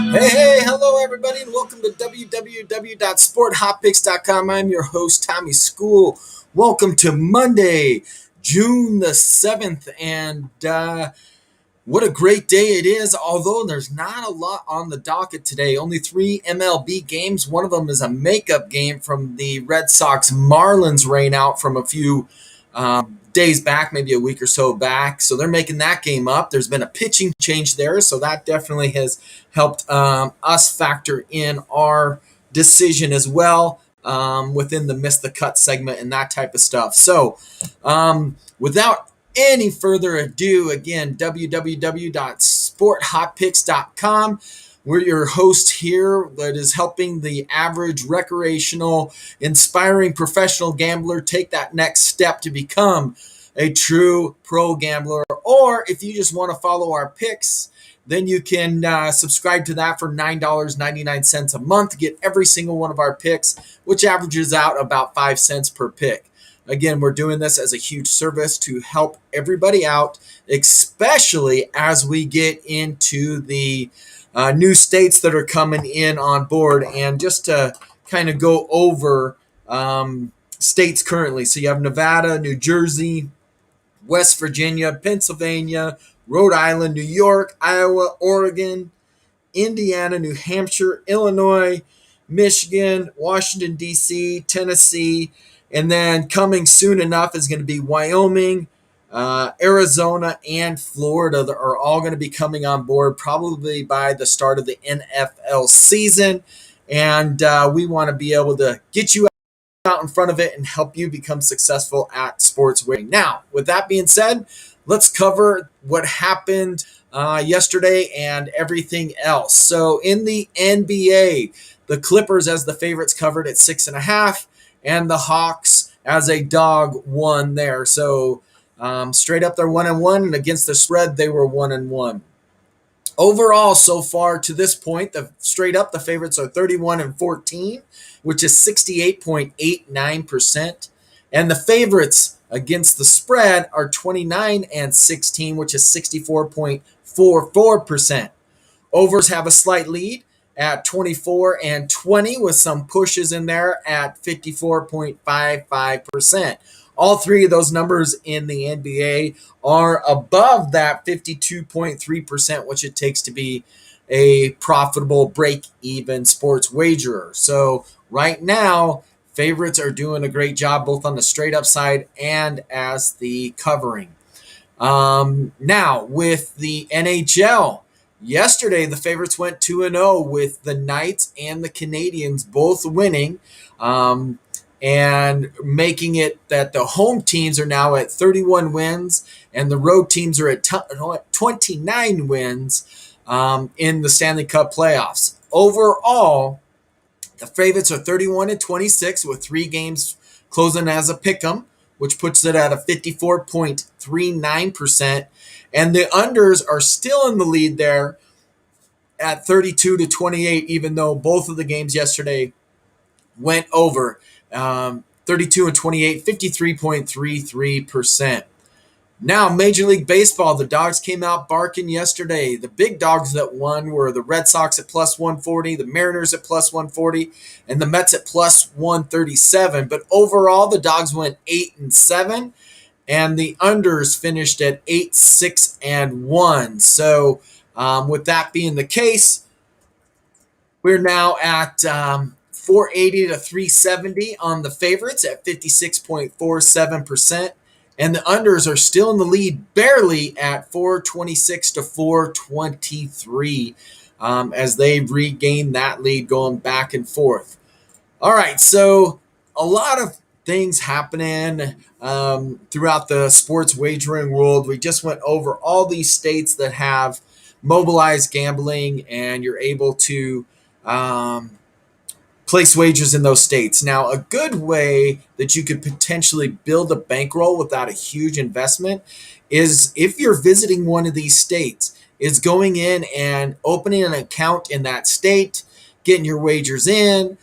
Hey, hello everybody, and welcome to www.sporthotpicks.com. I'm your host, Tommy School. Welcome to Monday, June the 7th, and what a great day it is, although there's not a lot on the docket today. Only 3 MLB games. One of them is a makeup game from the Red Sox Marlins rain out from a few days back, maybe a week or so back. So they're making that game up. There's been a pitching change there, so that definitely has helped us factor in our decision as well within the Miss the Cut segment and that type of stuff. So without any further ado, again, www.sporthotpicks.com. We're your host here that is helping the average recreational, inspiring professional gambler take that next step to become a true pro gambler. Or if you just want to follow our picks, then you can subscribe to that for $9.99 a month to get every single one of our picks, which averages out about 5 cents per pick. Again, we're doing this as a huge service to help everybody out, especially as we get into the new states that are coming in on board. And just to kind of go over states currently. So you have Nevada, New Jersey, West Virginia, Pennsylvania, Rhode Island, New York, Iowa, Oregon, Indiana, New Hampshire, Illinois, Michigan, Washington, D.C., Tennessee, and then coming soon enough is going to be Wyoming, Arizona, and Florida that are all going to be coming on board probably by the start of the NFL season. And we want to be able to get you out in front of it and help you become successful at sports wagering. Now, with that being said, let's cover what happened yesterday and everything else. So in the NBA, the Clippers as the favorites covered at 6.5, and the Hawks as a dog won there. So straight up they're 1-1, and against the spread they were 1-1. Overall, so far to this point, the favorites are 31-14, which is 68.89%. And the favorites against the spread are 29-16, which is 64.44%. Overs have a slight lead at 24-20 with some pushes in there at 54.55%. All three of those numbers in the NBA are above that 52.3%, which it takes to be a profitable break-even sports wagerer. So right now, favorites are doing a great job both on the straight up side and as the covering. Now, with the NHL, yesterday the favorites went 2-0 with the Knights and the Canadiens both winning. And making it that the home teams are now at 31 wins and the road teams are at 29 wins in the Stanley Cup playoffs. Overall, the favorites are 31-26 with 3 games closing as a pick'em, which puts it at a 54.39%. And the unders are still in the lead there at 32-28, even though both of the games yesterday went over. 32-28, 53.33%. Now, Major League Baseball, the dogs came out barking yesterday. The big dogs that won were the Red Sox at plus 140, the Mariners at plus 140, and the Mets at plus 137. But overall, the dogs went 8-7, and the unders finished at 8-6-1. So, with that being the case, we're now at 480-370 on the favorites at 56.47%. And the unders are still in the lead barely at 426-423 as they regain that lead going back and forth. All right, so a lot of things happening throughout the sports wagering world. We just went over all these states that have mobilize gambling, and you're able to um, place wagers in those states. Now, a good way that you could potentially build a bankroll without a huge investment is if you're visiting one of these states, is going in and opening an account in that state, getting your wagers in,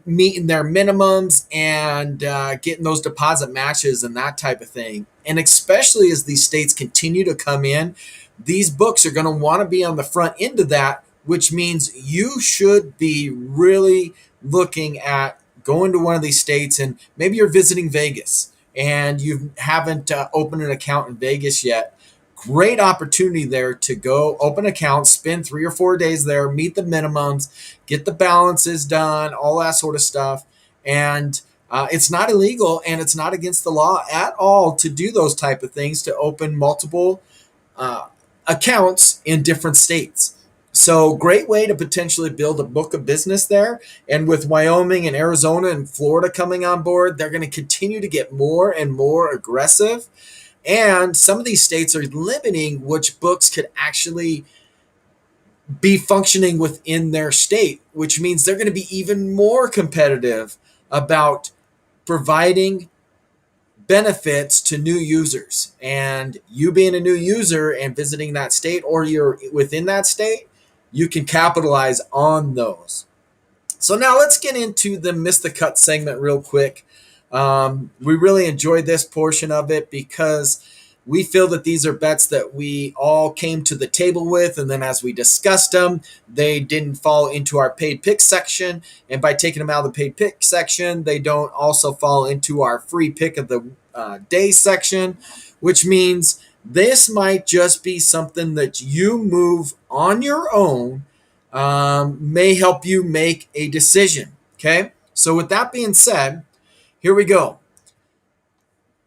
meeting their minimums, and getting those deposit matches and that type of thing. And especially as these states continue to come in, these books are going to want to be on the front end of that, which means you should be really looking at going to one of these states. And maybe you're visiting Vegas and you haven't opened an account in Vegas yet. Great opportunity there to go open an account, spend 3 or 4 days there, meet the minimums, get the balances done, all that sort of stuff. And it's not illegal and it's not against the law at all to do those type of things, to open multiple uh, accounts in different states. So, great way to potentially build a book of business there. And with Wyoming and Arizona and Florida coming on board, they're going to continue to get more and more aggressive. And some of these states are limiting which books could actually be functioning within their state, which means they're going to be even more competitive about providing benefits to new users. And you being a new user and visiting that state, or you're within that state, you can capitalize on those. So now let's get into the Miss the Cut segment real quick. We really enjoyed this portion of it because we feel that these are bets that we all came to the table with, and then as we discussed them, they didn't fall into our paid pick section. And by taking them out of the paid pick section, they don't also fall into our free pick of the day section, which means this might just be something that you move on your own, may help you make a decision. Okay. So with that being said, here we go.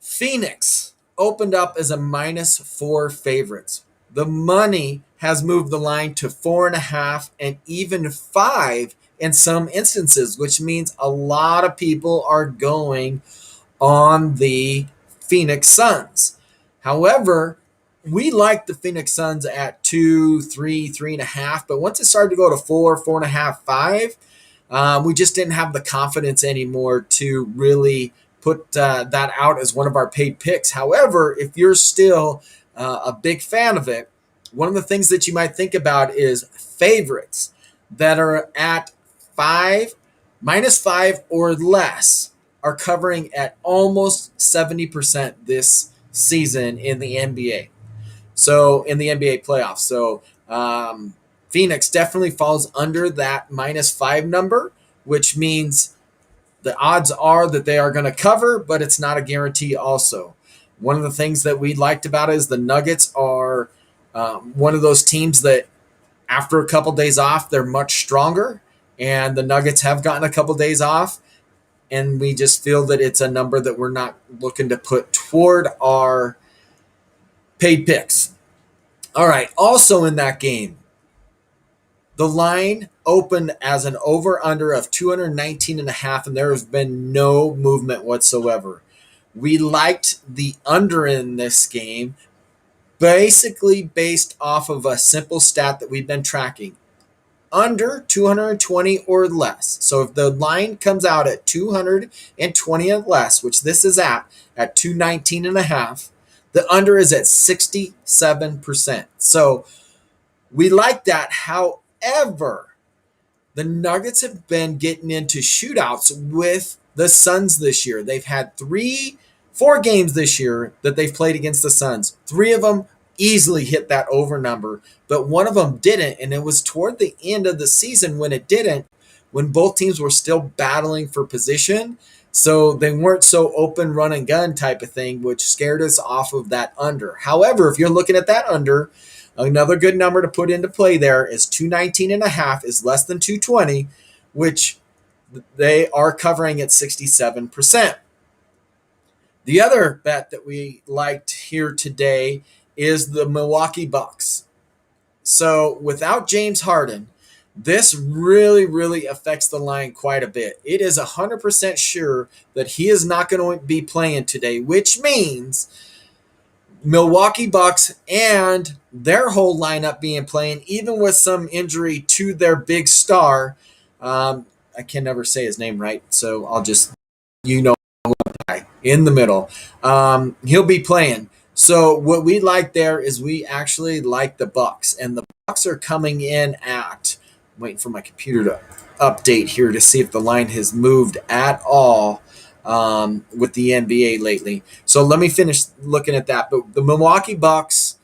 Phoenix opened up as a -4 favorites. The money has moved the line to 4.5 and even 5 in some instances, which means a lot of people are going on the Phoenix Suns. However, we like the Phoenix Suns at 2, 3, 3.5, but once it started to go to 4, 4.5, 5, we just didn't have the confidence anymore to really put that out as one of our paid picks. However, if you're still a big fan of it, one of the things that you might think about is favorites that are at 5, -5 or less are covering at almost 70% this season in the NBA. So in the NBA playoffs. So Phoenix definitely falls under that -5 number, which means the odds are that they are going to cover, but it's not a guarantee also. One of the things that we liked about it is the Nuggets are one of those teams that after a couple days off, they're much stronger. And the Nuggets have gotten a couple days off. And we just feel that it's a number that we're not looking to put toward our paid picks. All right. Also in that game, the line opened as an over-under of 219.5, and there has been no movement whatsoever. We liked the under in this game, basically based off of a simple stat that we've been tracking. Under 220 or less. So if the line comes out at 220 or less, which this is at 219.5, the under is at 67%. So we like that. However, the Nuggets have been getting into shootouts with the Suns this year. They've had 4 games this year that they've played against the Suns. 3 of them easily hit that over number, but one of them didn't, and it was toward the end of the season when it didn't, when both teams were still battling for position. So they weren't so open run and gun type of thing, which scared us off of that under. However, if you're looking at that under, another good number to put into play there is 219.5 is less than 220, which they are covering at 67%. The other bet that we liked here today is the Milwaukee Bucks. So without James Harden, this really, really affects the line quite a bit. It is 100% sure that he is not going to be playing today, which means Milwaukee Bucks and their whole lineup being playing, even with some injury to their big star. I can never say his name right, so I'll just, you know, in the middle. He'll be playing. So what we like there is we actually like the Bucks, and the Bucks are coming in at. I'm waiting for my computer to update here to see if the line has moved at all with the NBA lately. So let me finish looking at that. But the Milwaukee Bucks,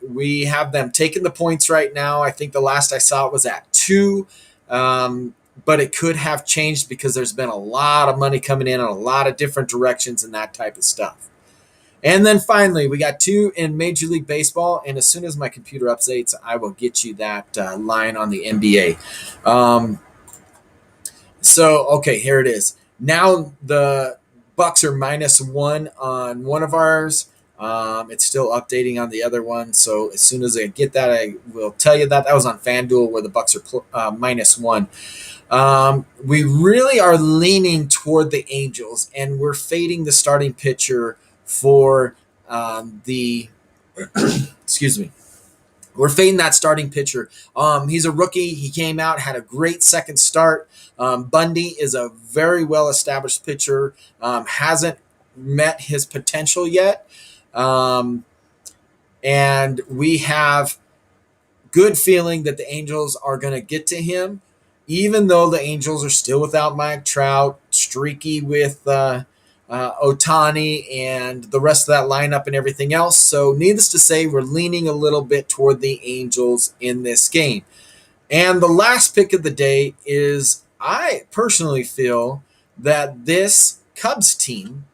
we have them taking the points right now. I think the last I saw it was at 2. But it could have changed because there's been a lot of money coming in a lot of different directions and that type of stuff. And then finally, we got 2 in Major League Baseball. And as soon as my computer updates, I will get you that line on the NBA. Okay, here it is. Now the Bucks are -1 on one of ours. It's still updating on the other one. So as soon as I get that, I will tell you that. That was on FanDuel where the Bucks are -1. We really are leaning toward the Angels, and we're fading the starting pitcher for the excuse me. We're fading that starting pitcher. He's a rookie. He came out, had a great second start. Bundy is a very well-established pitcher. Hasn't met his potential yet. And we have good feeling that the Angels are going to get to him, even though the Angels are still without Mike Trout, streaky with Ohtani and the rest of that lineup and everything else. So needless to say, we're leaning a little bit toward the Angels in this game. And the last pick of the day is, I personally feel that this Cubs team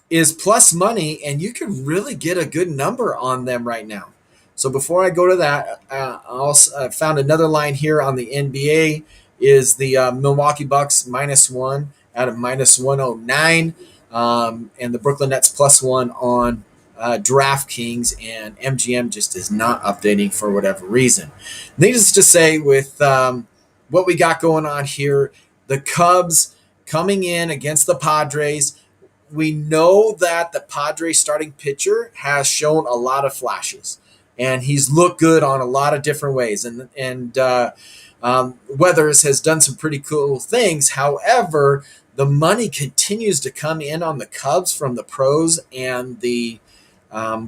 is plus money, and you can really get a good number on them right now. So before I go to that, I also found another line here on the NBA is the Milwaukee Bucks -1 out of -109, and the Brooklyn Nets +1 on DraftKings, and MGM just is not updating for whatever reason. Needless to say, with what we got going on here, the Cubs coming in against the Padres. We know that the Padres starting pitcher has shown a lot of flashes, and he's looked good on a lot of different ways. And Weathers has done some pretty cool things. However, the money continues to come in on the Cubs from the pros and the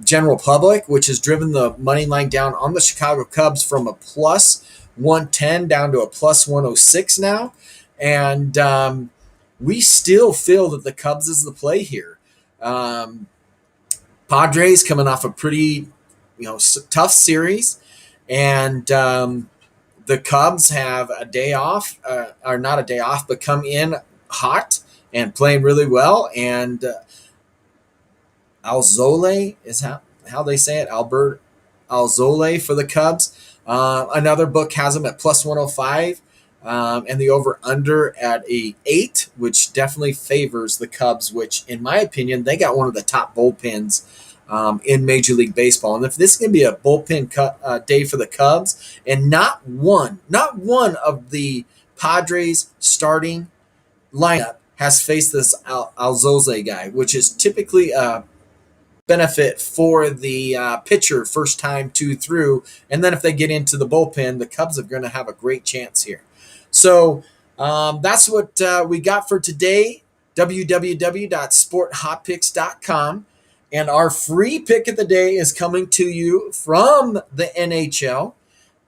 general public, which has driven the money line down on the Chicago Cubs from a +110 down to a +106 now. And we still feel that the Cubs is the play here. Padres coming off a pretty, tough series, and the Cubs have a day off, or not a day off, but come in hot and playing really well. And Alzole is how they say it, Albert Alzole for the Cubs. Another book has them at +105. And the over-under at a 8, which definitely favors the Cubs, which, in my opinion, they got one of the top bullpens in Major League Baseball. And if this is going to be a bullpen day for the Cubs, and not one of the Padres starting lineup has faced this Alzole guy, which is typically a benefit for the pitcher first time 2 through. And then if they get into the bullpen, the Cubs are going to have a great chance here. So that's what we got for today, www.sporthotpicks.com. And our free pick of the day is coming to you from the NHL.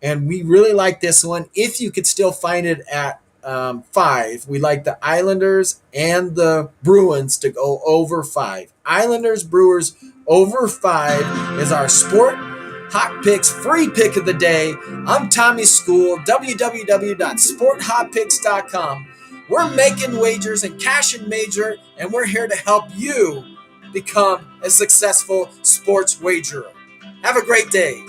And we really like this one. If you could still find it at 5, we like the Islanders and the Bruins to go over 5. Islanders, Brewers over 5 is our Sport Hot Picks free pick of the day. I'm Tommy School, www.sporthotpicks.com. We're making wagers and cashing major, and we're here to help you become a successful sports wagerer. Have a great day.